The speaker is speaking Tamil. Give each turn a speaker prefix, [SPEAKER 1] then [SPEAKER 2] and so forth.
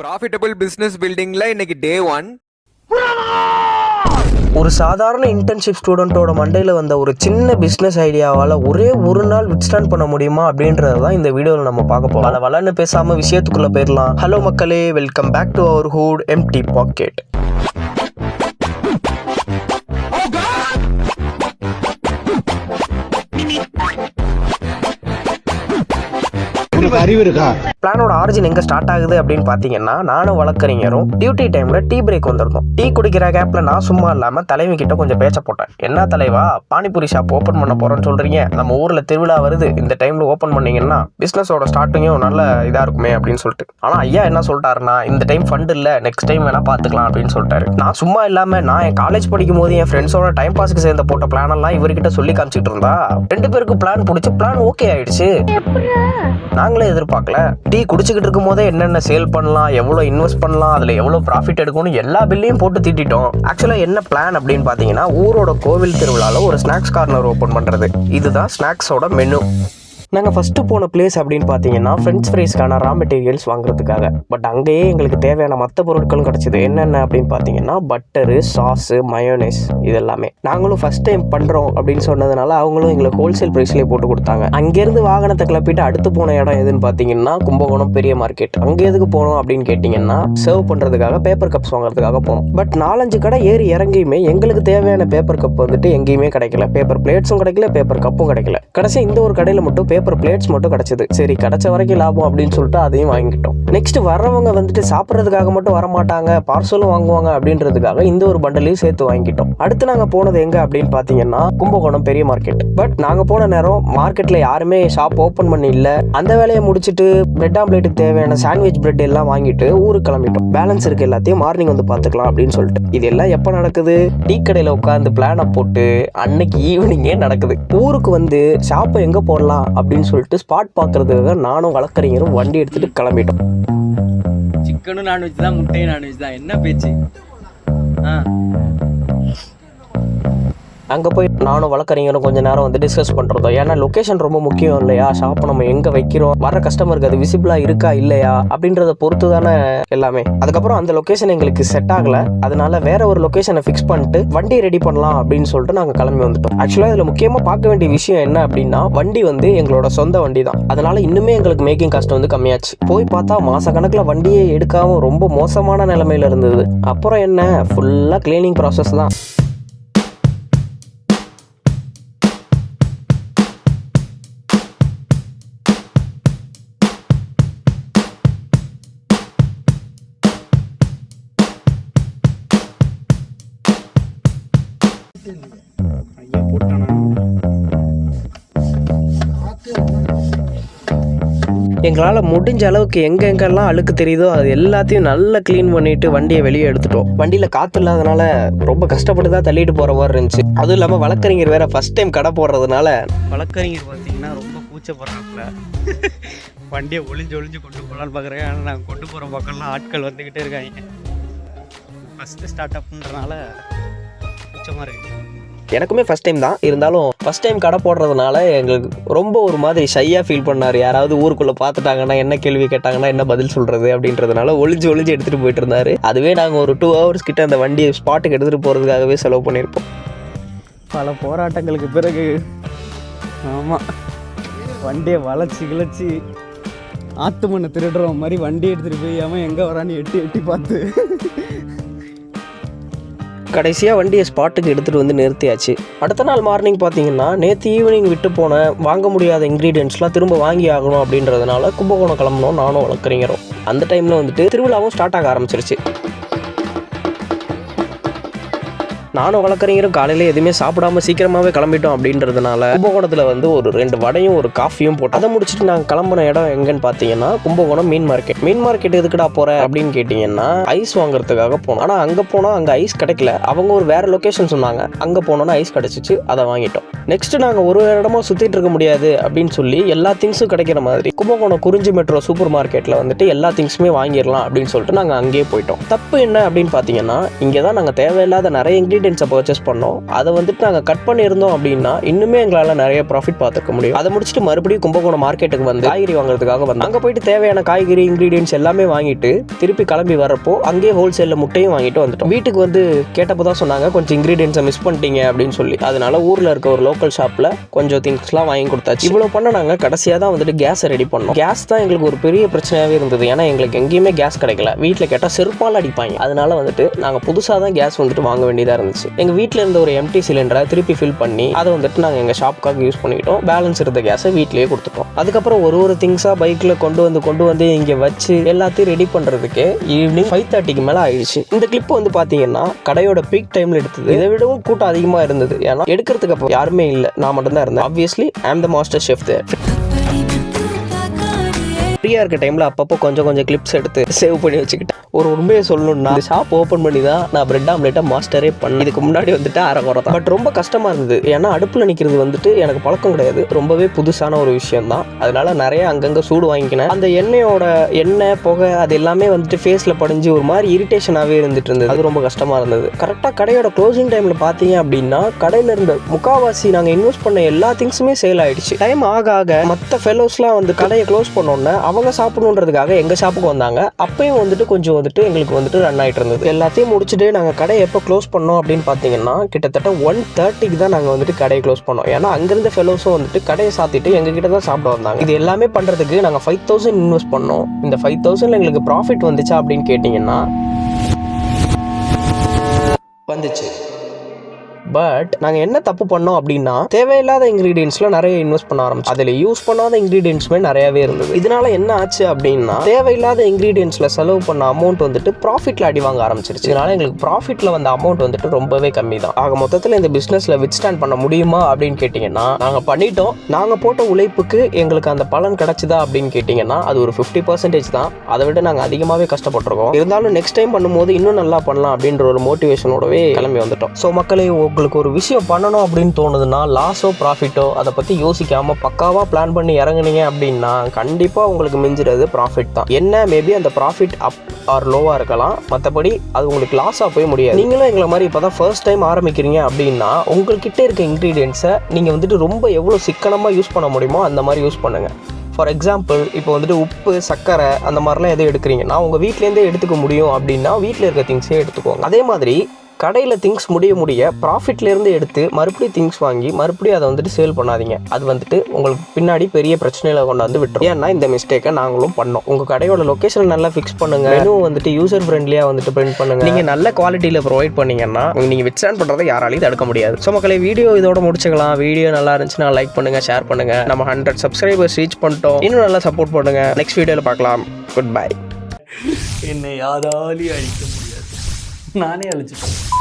[SPEAKER 1] ப்ராஃபிட்டபிள் பிஸ்னஸ் பில்டிங்ல இன்னைக்கு டே 1.
[SPEAKER 2] ஒரு சாதாரண இன்டர்ன்ஷிப் ஸ்டூடெண்ட்டோட மண்டையில் வந்த ஒரு சின்ன பிஸ்னஸ் ஐடியாவால் ஒரே ஒரு நாள் வித்ஸ்டாண்ட் பண்ண முடியுமா அப்படின்றது தான் இந்த வீடியோவில் நம்ம பார்க்க போகிறோம். வளன்னு பேசாமல் விஷயத்துக்குள்ளே போயிடலாம். ஹலோ மக்களே, welcome back to our hood empty pocket.
[SPEAKER 3] அறிவு இருக்கா?
[SPEAKER 2] பிளானோட ஆரிஜின் எங்க ஸ்டார்ட் ஆகுது அப்படின்னு பாத்தீங்கன்னா, நானும் வழக்கறிஞரும் டியூட்டி டைம்ல டீ பிரேக் வந்திருந்தோம். டீ குடிக்கிற கேப்ல நான் சும்மா இல்லாம தலைவி கிட்ட கொஞ்சம் பேச்ச போட்டேன். என்ன தலைவா, பானிபூரி ஷாப் ஓபன் பண்ண போறேன்னு சொல்றீங்க, நம்ம ஊர்ல திருவிழா வருது, இந்த டைம்ல ஓபன் பண்ணீங்கன்னா பிசினஸோட ஸ்டார்டிங்கும் நல்ல இதா இருக்குமே அப்படின்னு சொல்லிட்டு. ஆனா ஐயா என்ன சொல்லிட்டாருன்னா, இந்த டைம் ஃபண்ட் இல்ல, நெக்ஸ்ட் டைம் வேணா பாத்துக்கலாம் அப்படின்னு சொல்லிட்டாரு. நான் சும்மா இல்லாம நான் என் காலேஜ் படிக்கும் போது என் ஃப்ரெண்ட்ஸோட டைம் பாஸ்க்கு சேர்ந்த போட்ட பிளான் எல்லாம் இவர்கிட்ட சொல்லி காமிச்சிட்டு இருந்தா, 2 பேருக்கு பிளான் பிடிச்சி பிளான் ஓகே ஆயிடுச்சு. நாங்களே எதிர்பார்க்கல. டீ குடிச்சுக்கிட்டு இருக்கும் போதே என்னென்ன சேல் பண்ணலாம், எவ்வளவு இன்வெஸ்ட் பண்ணலாம், அதுல எவ்வளவு ப்ராஃபிட் எடுக்கணும் எல்லா பில்லையும் போட்டு தீட்டிட்டோம். ஆக்சுவலா என்ன பிளான் அப்படின்னு பாத்தீங்கன்னா, ஊரோட கோவில் திருவிழால ஒரு ஸ்நாக்ஸ் கார்னர் ஓபன் பண்றது. இதுதான் ஸ்நாக்ஸோட மெனு. நாங்கள் ஃபஸ்ட்டு போன பிளேஸ் அப்படின்னு பார்த்தீங்கன்னா, ஃப்ரெஞ்ச் ஃப்ரைஸ்க்கான ரா மெட்டீரியல்ஸ் வாங்குறதுக்காக. பட் அங்கேயே எங்களுக்கு தேவையான மற்ற பொருட்களும் கிடச்சிது. என்னென்ன அப்படின்னு பார்த்தீங்கன்னா, பட்டரு, சாஸு, மயோனைஸ், இது எல்லாமே. நாங்களும் ஃபஸ்ட் டைம் பண்ணுறோம் அப்படின்னு சொன்னதுனால அவங்களும் எங்களுக்கு ஹோல்சேல் ப்ரைஸ்லேயே போட்டு கொடுத்தாங்க. அங்கேருந்து வாகனத்தை கிளப்பிட்டு அடுத்து போன இடம் எதுன்னு பார்த்தீங்கன்னா, கும்பகோணம் பெரிய மார்க்கெட். அங்கே எதுக்கு போனோம் அப்படின்னு கேட்டிங்கன்னா, சர்வ் பண்ணுறதுக்காக பேப்பர் கப்ஸ் வாங்குறதுக்காக போனோம். பட் 4-5 கடை ஏறி இறங்கியுமே எங்களுக்கு தேவையான பேப்பர் கப் வந்துட்டு எங்கேயுமே கிடைக்கல. பேப்பர் பிளேட்ஸும் கிடைக்கல, பேப்பர் கப்பும் கிடைக்கல. கடைசி இந்த ஒரு கடையில் மட்டும் பேப்பர் பிளேட்ஸ் மட்டும் கிடைச்சது. சரி, கிடைச்ச வரைக்கும் லாபம் அப்படின்னு சொல்லிட்டு அதையும் வாங்கிட்டோம். நெக்ஸ்ட் வர்றவங்க வந்துட்டு சாப்பிட்றதுக்காக மட்டும் வரமாட்டாங்க, பார்சலும் வாங்குவாங்க அப்படின்றதுக்காக இந்த ஒரு பண்டலையும் சேர்த்து வாங்கிட்டோம். அடுத்து நாங்க போனது எங்க அப்படின்னு பாத்தீங்கன்னா, கும்பகோணம் பெரிய மார்க்கெட். பட் நாங்க போன நேரம் மார்க்கெட்ல யாருமே ஷாப் ஓபன் பண்ணி இல்ல. அந்த வேலையை முடிச்சுட்டு பிரெட் ஆம்லேட்டுக்கு தேவையான சாண்ட்விச் பிரெட் எல்லாம் வாங்கிட்டு ஊருக்கு கிளம்பிட்டோம். பேலன்ஸ் இருக்கு எல்லாத்தையும் மார்னிங் வந்து பாத்துக்கலாம் அப்படின்னு சொல்லிட்டு. இது எல்லாம் எப்ப நடக்குது? டீ கடையில உட்காந்து பிளான போட்டு அன்னைக்கு ஈவினிங்கே நடக்குது. ஊருக்கு வந்து ஷாப்பை எங்க போடலாம் அப்படின்னு சொல்லிட்டு ஸ்பாட் பார்க்கறதுக்காக நானும் வழக்கறிஞரும் வண்டி எடுத்துட்டு கிளம்பிட்டோம்.
[SPEAKER 4] சிக்கனும் நான்வெஜ் தான், முட்டையும் நான்வெஜ் தான், என்ன பேச்சு?
[SPEAKER 2] அங்கே போய் நானும் வழக்கறிஞரும் கொஞ்சம் நேரம் வந்து டிஸ்கஸ் பண்ணுறதோ. ஏன்னா லொக்கேஷன் ரொம்ப முக்கியம் இல்லையா? ஷாப்பை நம்ம எங்கே வைக்கிறோம், வர கஸ்டமருக்கு அது விசிபிளாக இருக்கா இல்லையா அப்படின்றத பொறுத்து தானே எல்லாமே. அதுக்கப்புறம் அந்த லொக்கேஷன் எங்களுக்கு செட் ஆகலை. அதனால வேற ஒரு லொக்கேஷனை ஃபிக்ஸ் பண்ணிட்டு வண்டி ரெடி பண்ணலாம் அப்படின்னு சொல்லிட்டு நாங்கள் கிளம்பி வந்துட்டோம். ஆக்சுவலாக இதில் முக்கியமாக பார்க்க வேண்டிய விஷயம் என்ன அப்படின்னா, வண்டி வந்து எங்களோட சொந்த வண்டி தான். அதனால இன்னுமே எங்களுக்கு மேக்கிங் காஸ்ட் வந்து கம்மியாச்சு. போய் பார்த்தா மாச கணக்கில் வண்டியே எடுக்காம ரொம்ப மோசமான நிலைமையில இருந்தது. அப்புறம் என்ன, ஃபுல்லாக கிளீனிங் ப்ராசஸ் தான். எங்களால் முடிஞ்ச அளவுக்கு எங்கெங்கெல்லாம் அழுக்கு தெரியுதோ அது எல்லாத்தையும் நல்லா க்ளீன் பண்ணிட்டு வண்டியை வெளியே எடுத்துட்டோம். வண்டியில் காற்று இல்லாதனால ரொம்ப கஷ்டப்பட்டு தான் தள்ளிட்டு போகிற மாதிரி இருந்துச்சு. அதுவும் இல்லாமல் வழக்கறிஞர் வேற ஃபர்ஸ்ட் டைம் கடை போடுறதுனால
[SPEAKER 4] வழக்கறிஞர் பார்த்தீங்கன்னா ரொம்ப கூச்சப்படுறாப்புல. வண்டியை ஒளிஞ்சு கொண்டு போகலான்னு பார்க்குறேன். ஆனால் நாங்கள் கொண்டு போகிற பக்கம்லாம் ஆட்கள் வந்துக்கிட்டே இருக்காங்க. ஃபஸ்ட்டு ஸ்டார்ட் அப்ன்றனால கூச்சமாக இருக்குது.
[SPEAKER 2] எனக்குமே ஃபஸ்ட் டைம் தான், இருந்தாலும் ஃபஸ்ட் டைம் கடை போடுறதுனால எங்களுக்கு ரொம்ப ஒரு மாதிரி ஷையாக ஃபீல் பண்ணார். யாராவது ஊருக்குள்ளே பார்த்துட்டாங்கன்னா என்ன கேள்வி கேட்டாங்கன்னா என்ன பதில் சொல்கிறது அப்படின்றதுனால ஒளிஞ்சு எடுத்துகிட்டு போயிட்டு இருந்தார். அதுவே நாங்கள் ஒரு 2 hours கிட்ட அந்த வண்டியை ஸ்பாட்டுக்கு எடுத்துகிட்டு போகிறதுக்காகவே செலவு பண்ணியிருப்போம்.
[SPEAKER 4] பல போராட்டங்களுக்கு பிறகு ஆமாம் வண்டியை வளைச்சி ஆத்து மண்ணை திருடுற மாதிரி வண்டி எடுத்துகிட்டு போய் அவன் எங்கே வரான்னு எட்டி பார்த்து
[SPEAKER 2] கடைசியாக வண்டியை ஸ்பாட்டுக்கு எடுத்துகிட்டு வந்து நிறுத்தியாச்சு. அடுத்த நாள் மார்னிங் பார்த்தீங்கன்னா, நேற்று ஈவினிங் விட்டு போன வாங்க முடியாத இன்க்ரீடியன்ட்ஸ்லாம் திரும்ப வாங்கி ஆகணும் அப்படின்றதுனால கும்பகோணம் கிளம்பணும் நானும் வழக்கறிஞரும். அந்த டைமில் வந்துட்டு திருவிழாவும் ஸ்டார்ட் ஆக ஆரம்பிச்சிருச்சு. நானும் வழக்கறிஞரும் காலையில் எதுவுமே சாப்பிடாம சீக்கிரமாகவே கிளம்பிட்டோம் அப்படின்றதுனால கும்பகோணத்தில் வந்து ஒரு 2 வடையும் ஒரு காஃபியும் போட்டு அதை முடிச்சுட்டு நாங்கள் கிளம்பின இடம் எங்கன்னு பார்த்தீங்கன்னா, கும்பகோணம் மீன் மார்க்கெட். மீன் மார்க்கெட் எதுக்குடா போகிற அப்படின்னு கேட்டிங்கன்னா, ஐஸ் வாங்குறதுக்காக போனோம். ஆனால் அங்கே போனால் அங்கே ஐஸ் கிடைக்கல. அவங்க ஒரு வேறு லொக்கேஷன் சொன்னாங்க. அங்கே போனோன்னா ஐஸ் கிடச்சிச்சு, அதை வாங்கிட்டோம். நெக்ஸ்ட் நாங்கள் ஒரு இடமா சுற்றிட்டு இருக்க முடியாது அப்படின்னு சொல்லி எல்லா திங்ஸும் கிடைக்கிற மாதிரி கும்பகோணம் குறிஞ்சி மெட்ரோ சூப்பர் மார்க்கெட்டில் வந்துட்டு எல்லா திங்ஸுமே வாங்கிடலாம் அப்படின்னு சொல்லிட்டு நாங்கள் அங்கேயே போயிட்டோம். தப்பு என்ன அப்படின்னு பார்த்தீங்கன்னா, இங்கே தான் நாங்கள் தேவையில்லாத நிறைய இன்க்ரீடியன்ட் இன்க்ரீடியன்ஸை பர்ச்சேஸ் பண்ணோம். அதை வந்துட்டு நாங்கள் கட் பண்ணியிருந்தோம் அப்படின்னா இன்னுமே எங்களால் நிறைய ப்ராஃபிட் பார்த்துக்க முடியும். அதை முடிச்சுட்டு மறுபடியும் கும்பகோணம் மார்க்கெட்டுக்கு வந்து காய்கறி வாங்குறதுக்காக வந்து அங்கே போயிட்டு தேவையான காய்கறி இன்க்ரீடியன்ஸ் எல்லாமே வாங்கிட்டு திருப்பி கிளம்பி வரப்போ அங்கேயே ஹோல்சேலில் முட்டையும் வாங்கிட்டு வந்துட்டோம். வீட்டுக்கு வந்து கேட்டப்போ தான் சொன்னாங்க கொஞ்சம் இன்க்ரீடியன்ஸை மிஸ் பண்ணிட்டீங்க அப்படின்னு சொல்லி. அதனால ஊரில் இருக்க ஒரு லோக்கல் ஷாப்பில் கொஞ்சம் திங்ஸ்லாம் வாங்கி கொடுத்தாச்சு. இவ்வளோ பண்ண நாங்கள் கடைசியாக தான் வந்துட்டு கேஸை ரெடி பண்ணோம். கேஸ் தான் எங்களுக்கு ஒரு பெரிய பிரச்சனையாகவே இருந்தது. ஏன்னா எங்களுக்கு எங்கேயுமே கேஸ் கிடைக்கல. வீட்டில் கேட்டால் செருப்பால் அடிப்பாங்க. அதனால வந்துட்டு நாங்கள் புதுசாக தான் கேஸ் வந்துட்டு வாங்க வேண்டியதாக இருந்துச்சு. எங்கள் வீட்டில் இருந்த ஒரு எம்டி சிலிண்டரை திருப்பி ஃபில் பண்ணி அதை வந்துட்டு நாங்கள் எங்கள் ஷாப்புக்காக யூஸ் பண்ணிக்கிட்டோம். பேலன்ஸ் இருந்த கேஸை வீட்டிலேயே கொடுத்துட்டோம். அதுக்கப்புறம் ஒரு திங்ஸாக பைக்கில் கொண்டு வந்து இங்கே வச்சு எல்லாத்தையும் ரெடி பண்ணுறதுக்கு ஈவினிங் 5:30க்கு மேலே ஆயிடுச்சு. இந்த கிளிப் வந்து பார்த்தீங்கன்னா கடையோட பீக் டைமில் எடுத்தது. இதை விடவும் கூட்டம் அதிகமாக இருந்தது. ஏன்னா எடுக்கிறதுக்கு அப்போ யாருமே இல்லை, நான் மட்டும் தான் இருந்தேன். Obviously I am the master chef there. ஃப்ரீயாக இருக்க டைமில் அப்பப்போ கொஞ்சம் கிளிப்ஸ் எடுத்து சேவ் பண்ணி வச்சுக்கிட்டேன். ஒரு உண்மையை சொல்லணும்னா ஷாப் ஓப்பன் பண்ணி தான் நான் பிரெட் ஆம்லேட்டை மாஸ்டரே பண்ணேன். இதுக்கு முன்னாடி வந்துட்டு அரைக்குறை தான். பட் ரொம்ப கஷ்டமாக இருந்தது. ஏன்னா அடுப்பில் நிற்கிறது வந்துட்டு எனக்கு பழக்கம் கிடையாது. ரொம்பவே புதுசான ஒரு விஷயம் தான். அதனால நிறைய அங்கங்கே சூடு வாங்கிக்கினேன். அந்த எண்ணெய் புகை அது எல்லாமே வந்துட்டு ஃபேஸில் படிஞ்சு ஒரு மாதிரி இரிட்டேஷனாகவே இருந்தது. அது ரொம்ப கஷ்டமாக இருந்தது. கரெக்டாக கடையோட க்ளோசிங் டைமில் பார்த்தீங்க அப்படின்னா கடையில் இருந்த முக்கால்வாசி நாங்கள் இன்வெஸ்ட் பண்ண எல்லா திங்ஸுமே சேல் ஆயிடுச்சு. டைம் ஆக மற்ற ஃபெலோஸ்லாம் வந்து கடையை க்ளோஸ் பண்ணோன்னே அவங்க சாப்பிடணுன்றதுக்காக எங்கள் ஷாப்புக்கு வந்தாங்க. அப்பயும் வந்துட்டு கொஞ்சம் வந்துட்டு எங்களுக்கு வந்துட்டு ரன் ஆகிட்டு இருந்தது. எல்லாத்தையும் முடிச்சுட்டு நாங்கள் கடையை எப்போ க்ளோஸ் பண்ணோம் அப்படின்னு பார்த்தீங்கன்னா கிட்டத்தட்ட 1:30க்கு தான் நாங்கள் வந்துட்டு கடையை க்ளோஸ் பண்ணோம். ஏன்னா அங்கேருந்த ஃபெலோஸும் வந்துட்டு கடையை சாத்திட்டு எங்ககிட்ட தான் சாப்பிட வந்தாங்க. இது எல்லாமே பண்ணுறதுக்கு நாங்கள் 5,000 இன்வெஸ்ட் பண்ணோம். இந்த 5,000 எங்களுக்கு ப்ராஃபிட் வந்துச்சா அப்படின்னு கேட்டிங்கன்னா வந்துச்சு. பட் நாங்கள் என்ன தப்பு பண்ணோம் அப்படின்னா தேவையில்லாத இன்க்ரீடியன்ஸ்லாம் நிறைய இன்வெஸ்ட் பண்ண ஆரம்பிச்சோம். அதில் யூஸ் பண்ணாத இன்க்ரீடியன்ஸுமே நிறையவே இருந்தது. இதனால என்ன ஆச்சு அப்படின்னா தேவையில்லாத இன்க்ரீடியன்ஸில் செலவு பண்ண அமௌண்ட் வந்துட்டு ப்ராஃபிட்டில் அடி வாங்க ஆரம்பிச்சிருச்சு. இதனால எங்களுக்கு ப்ராஃபிட்டில் வந்த அமௌண்ட் வந்துட்டு ரொம்பவே கம்மி தான். ஆக மொத்தத்தில் இந்த பிஸ்னஸில் வித்ஸ்டாண்ட் பண்ண முடியுமா அப்படின்னு கேட்டிங்கன்னா நாங்கள் பண்ணிட்டோம். நாங்கள் போட்ட உழைப்புக்கு எங்களுக்கு அந்த பலன் கிடைச்சதா அப்படின்னு கேட்டிங்கன்னா அது ஒரு 50% தான். அதை விட நாங்கள் அதிகமாகவே கஷ்டப்பட்டிருக்கோம். இருந்தாலும் நெக்ஸ்ட் டைம் பண்ணும்போது இன்னும் நல்லா பண்ணலாம் அப்படின்ற ஒரு மோட்டிவேஷனோடவே கிளம்பி வந்துட்டோம். ஸோ மக்களே, உங்களுக்கு ஒரு விஷயம் பண்ணணும் அப்படின்னு தோணுதுன்னா லாஸோ ப்ராஃபிட்டோ அதை பற்றி யோசிக்காமல் பக்காவாக பிளான் பண்ணி இறங்குனீங்க அப்படின்னா கண்டிப்பாக உங்களுக்கு மிஞ்சிறது ப்ராஃபிட் தான். என்ன மேபி அந்த ப்ராஃபிட் அப் ஆர் லோவாக இருக்கலாம், மற்றபடி அது உங்களுக்கு லாஸாக போய் முடியாது. நீங்களும் எங்களை மாதிரி இப்போ தான் ஃபர்ஸ்ட் டைம் ஆரம்பிக்கிறீங்க அப்படின்னா உங்கள்கிட்ட இருக்க இன்க்ரீடியன்ஸை நீங்கள் வந்துட்டு ரொம்ப எவ்வளோ சிக்கனமாக யூஸ் பண்ண முடியுமோ அந்த மாதிரி யூஸ் பண்ணுங்கள். ஃபார் எக்ஸாம்பிள் இப்போ வந்துட்டு உப்பு, சர்க்கரை அந்த மாதிரிலாம் எதுவும் எடுக்கிறீங்கன்னா உங்கள் வீட்டிலேருந்தே எடுத்துக்க முடியும் அப்படின்னா வீட்டில் இருக்க திங்ஸே எடுத்துக்கோங்க. அதே மாதிரி கடையில் திங்ஸ் முடிய ப்ராஃபிட்லேருந்து எடுத்து மறுபடியும் திங்ஸ் வாங்கி மறுபடியும் அதை வந்துட்டு சேல் பண்ணாதீங்க. அது வந்துட்டு உங்களுக்கு பின்னாடி பெரிய பிரச்சனையில் கொண்டாந்து விட்டுரும். ஏன்னா இந்த மிஸ்டேக்கை நாங்களும் பண்ணோம். உங்கள் கடையோட லொக்கேஷனை நல்லா ஃபிக்ஸ் பண்ணுங்கள். மெனு வந்துட்டு யூசர் ஃப்ரெண்ட்லியாக வந்துட்டு பிரிண்ட் பண்ணுங்கள். நீங்கள் நல்ல குவாலிட்டியில் ப்ரொவைட் பண்ணிங்கன்னா நீங்கள் வித்ஸ்டாண்ட் பண்ணுறதை யாராலையும் தடுக்க முடியாது. ஸோ மக்களே, வீடியோ இதோட முடிச்சுக்கலாம். வீடியோ நல்லா இருந்துச்சுன்னா லைக் பண்ணுங்கள், ஷேர் பண்ணுங்கள். நம்ம 100 சப்ஸ்கிரைபர்ஸ் ரீச் பண்ணிட்டோம். இன்னும் நல்லா சப்போர்ட் பண்ணுங்கள். நெக்ஸ்ட் வீடியோவில் பார்க்கலாம். Good bye.
[SPEAKER 5] என்னை யாராலையும் அழிக்க முடியாது, நானே அழிச்சிட்டேன்.